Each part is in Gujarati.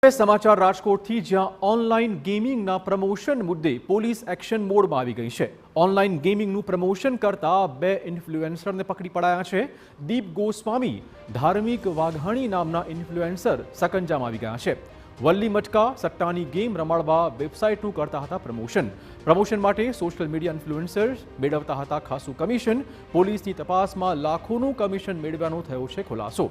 સમાચાર રાજકોટથી જ્યાં ઓનલાઈન ગેમિંગના પ્રમોશન મુદ્દે પોલીસ એક્શન મોડમાં આવી ગઈ છે। ઓનલાઈન ગેમિંગનું પ્રમોશન કરતા બે ઇન્ફ્લુએન્સરને પકડી પડાયા છે। દીપ ગોસ્વામી ધાર્મિક વાઘાણી નામના ઇન્ફ્લુએન્સર સકંજામાં આવી ગયા છે। વલ્લી મટકા સટ્ટાની ગેમ રમાડવા વેબસાઇટનું કરતા હતા પ્રમોશન માટે સોશિયલ મીડિયા ઇન્ફ્લુએન્સર્સ મેળવતા હતા ખાસું કમિશન। પોલીસની તપાસમાં લાખોનું કમિશન મેળવ્યાનો થયો છે ખુલાસો।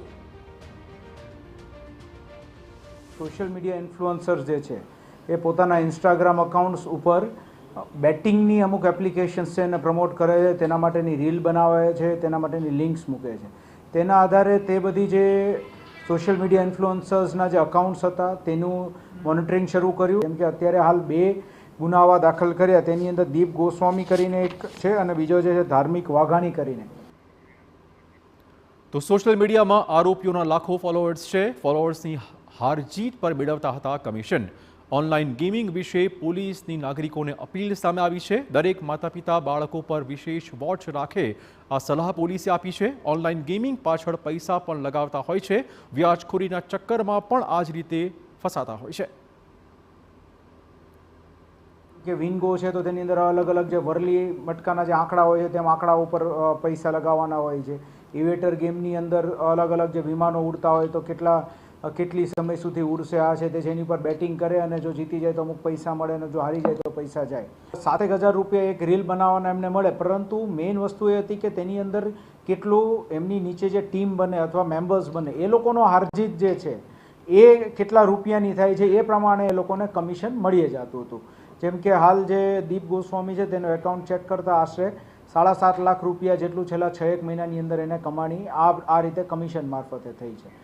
સોશિયલ મીડિયા ઇન્ફ્લુઅન્સર્સ જે છે એ પોતાના ઇન્સ્ટાગ્રામ અકાઉન્ટ્સ ઉપર બેટિંગની અમુક એપ્લિકેશન્સ છે એને પ્રમોટ કરે છે, તેના માટેની રીલ બનાવે છે, તેના માટેની લિંક્સ મૂકે છે। તેના આધારે તે બધી જે સોશિયલ મીડિયા ઇન્ફ્લુઅન્સર્સના જે અકાઉન્ટ્સ હતા તેનું મોનિટરિંગ શરૂ કર્યું। કેમ કે અત્યારે હાલ બે ગુનાઓ દાખલ કર્યા, તેની અંદર દીપ ગોસ્વામી કરીને એક છે અને બીજો જે છે ધાર્મિક વાઘાણી કરીને। તો સોશિયલ મીડિયામાં આરોપીઓના લાખો ફોલોઅર્સ છે। ફોલોઅર્સની હારજીત પર મેળવતા હતા કમિશન। ઓનલાઈન ગેમિંગ વિશે પોલીસની નાગરિકોને અપીલ સામે આવી છે। દરેક માતા પિતા બાળકો પર વિશેષ વોચ રાખે આ સલાહ પોલીસે આપી છે। ઓનલાઈન ગેમિંગ પાછળ પૈસા પણ લગાવતા હોય છે, વ્યાજખોરીના ચક્કરમાં પણ આ જ રીતે ફસાતા હોય છે। કે વિનગો છે તો તેની અંદર અલગ અલગ જે વરલી મટકાના જે આંકડા હોય છે તેમ આંકડા ઉપર પૈસા લગાવવાના હોય છે। ઇવેટર ગેમની અંદર અલગ અલગ જે વિમાનો ઉડતા હોય તો કેટલી સમય સુધી ઉડશે આ છે તે જેની પર બેટિંગ કરે અને જો જીતી જાય તો અમુક પૈસા મળે અને જો હારી જાય તો પૈસા જાય। 7,000 રૂપિયા એક રીલ બનાવવાના એમને મળે, પરંતુ મેઇન વસ્તુ એ હતી કે તેની અંદર કેટલું એમની નીચે જે ટીમ બને અથવા મેમ્બર્સ બને એ લોકોનો હારજીત જે છે એ કેટલા રૂપિયાની થાય છે એ પ્રમાણે એ લોકોને કમિશન મળી જતું હતું। જેમ કે હાલ જે દીપ ગોસ્વામી છે તેનો એકાઉન્ટ ચેક કરતા આશરે 7.5 લાખ રૂપિયા જેટલું છેલ્લા 6 મહિનાની અંદર એને કમાણી આ રીતે કમિશન મારફતે થઈ છે।